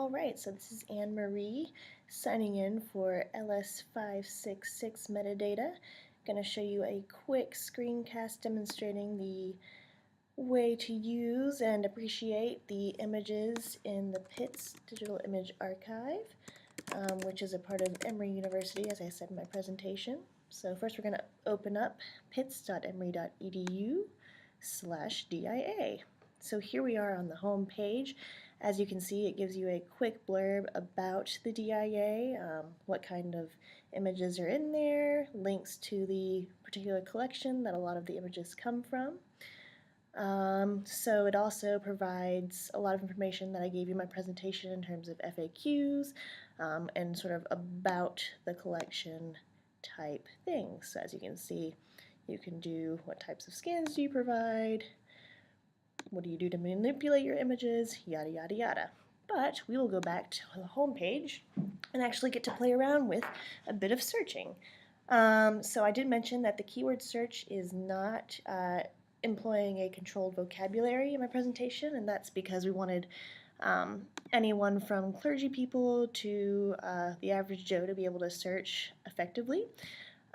All right, so this is Anne Marie signing in for LS566 metadata. Going to show you a quick screencast demonstrating the way to use and appreciate the images in the PITS Digital Image Archive, which is a part of Emory University, as I said in my presentation. So first we're going to open up pits.emory.edu/dia. So here we are on the home page. As you can see, it gives you a quick blurb about the DIA, what kind of images are in there, links to the particular collection that a lot of the images come from. So it also provides a lot of information that I gave you in my presentation in terms of FAQs and sort of about the collection type things. So as you can see, you can do what types of scans do you provide, what do you do to manipulate your images, yada yada yada. But we will go back to the home page and actually get to play around with a bit of searching. So I did mention that the keyword search is not employing a controlled vocabulary in my presentation, and that's because we wanted anyone from clergy people to the average Joe to be able to search effectively.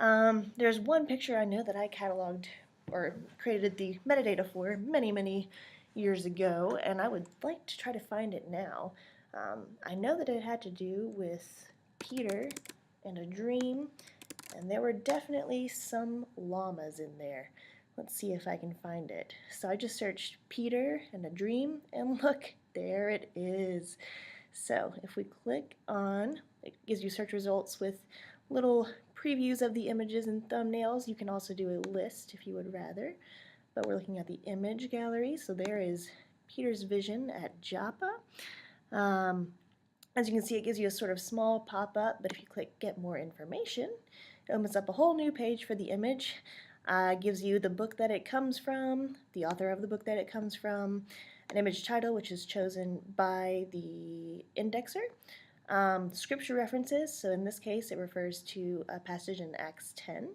There's one picture I know that I cataloged or created the metadata for many years ago, and I would like to try to find it now. I know that it had to do with Peter and a dream, and there were definitely some llamas in there. Let's see if I can find it. So I just searched Peter and a dream, and look, there it is. So if we click on, it gives you search results with little previews of the images and thumbnails. You can also do a list if you would rather, but we're looking at the image gallery. So there is Peter's vision at Joppa. As you can see, it gives you a sort of small pop-up, but if you click Get More Information, it opens up a whole new page for the image. Gives you the book that it comes from, the author of the book that it comes from, an image title which is chosen by the indexer, scripture references, so in this case it refers to a passage in Acts 10,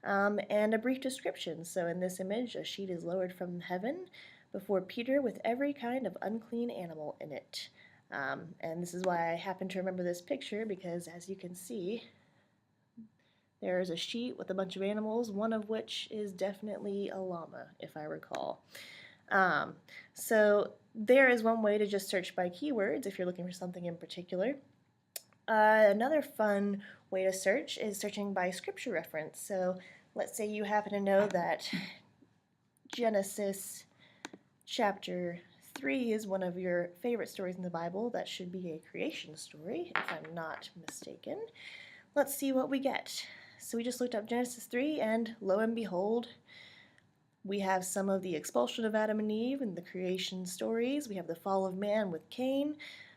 and a brief description. So in this image, a sheet is lowered from heaven before Peter with every kind of unclean animal in it. And this is why I happen to remember this picture, because as you can see, there is a sheet with a bunch of animals, one of which is definitely a llama, if I recall. So there is one way to just search by keywords if you're looking for something in particular. Another fun way to search is searching by scripture reference. So let's say you happen to know that Genesis chapter 3 is one of your favorite stories in the Bible. That should be a creation story, if I'm not mistaken. Let's see what we get. So we just looked up Genesis 3, and lo and behold, we have some of the expulsion of Adam and Eve and the creation stories. We have the fall of man with Cain,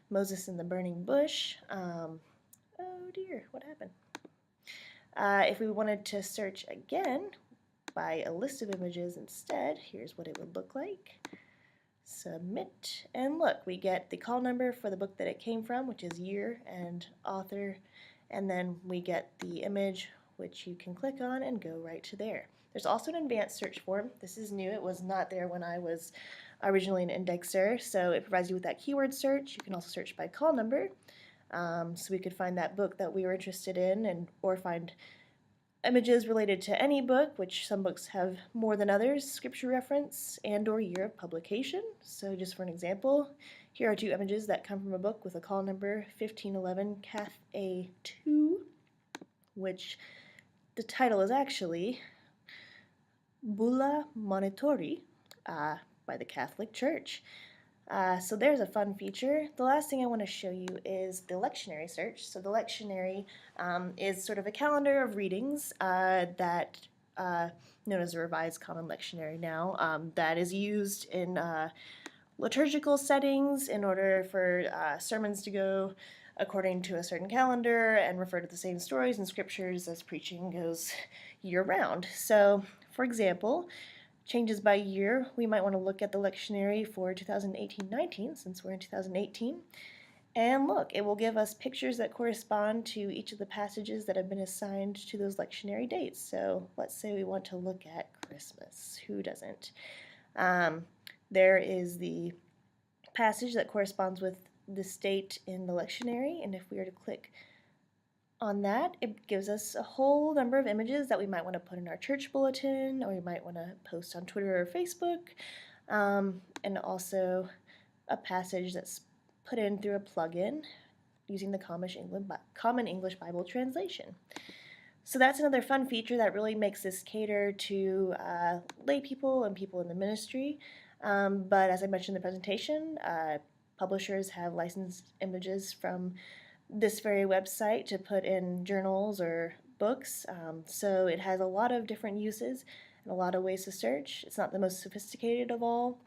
Moses in the burning bush. Oh dear, what happened? If we wanted to search again by a list of images instead, here's what it would look like. Submit, and look, we get the call number for the book that it came from, which is year and author, and then we get the image, which you can click on and go right to there. There's also an advanced search form. This is new. It was not there when I was originally an indexer, so it provides you with that keyword search. You can also search by call number, so we could find that book that we were interested in, or find images related to any book, which some books have more than others, scripture reference, and or year of publication. So just for an example, here are two images that come from a book with a call number 1511 Cath A2, which the title is actually Bulla Monitori by the Catholic Church. So there's a fun feature. The last thing I want to show you is the lectionary search. So the lectionary is sort of a calendar of readings that known as the Revised Common Lectionary now, that is used in liturgical settings in order for sermons to go according to a certain calendar and refer to the same stories and scriptures as preaching goes year-round. So, for example, changes by year, we might want to look at the lectionary for 2018-19, since we're in 2018. And look, it will give us pictures that correspond to each of the passages that have been assigned to those lectionary dates. So let's say we want to look at Christmas. Who doesn't? There is the passage that corresponds with the state in the lectionary, and if we were to click on that, it gives us a whole number of images that we might want to put in our church bulletin, or we might want to post on Twitter or Facebook, and also a passage that's put in through a plugin using the Common English Bible Translation. So that's another fun feature that really makes this cater to lay people and people in the ministry. But as I mentioned in the presentation, publishers have licensed images from this very website to put in journals or books. So it has a lot of different uses and a lot of ways to search. It's not the most sophisticated of all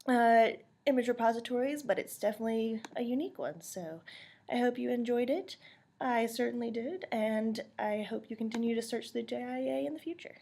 image repositories, but it's definitely a unique one. So I hope you enjoyed it. I certainly did, and I hope you continue to search the JIA in the future.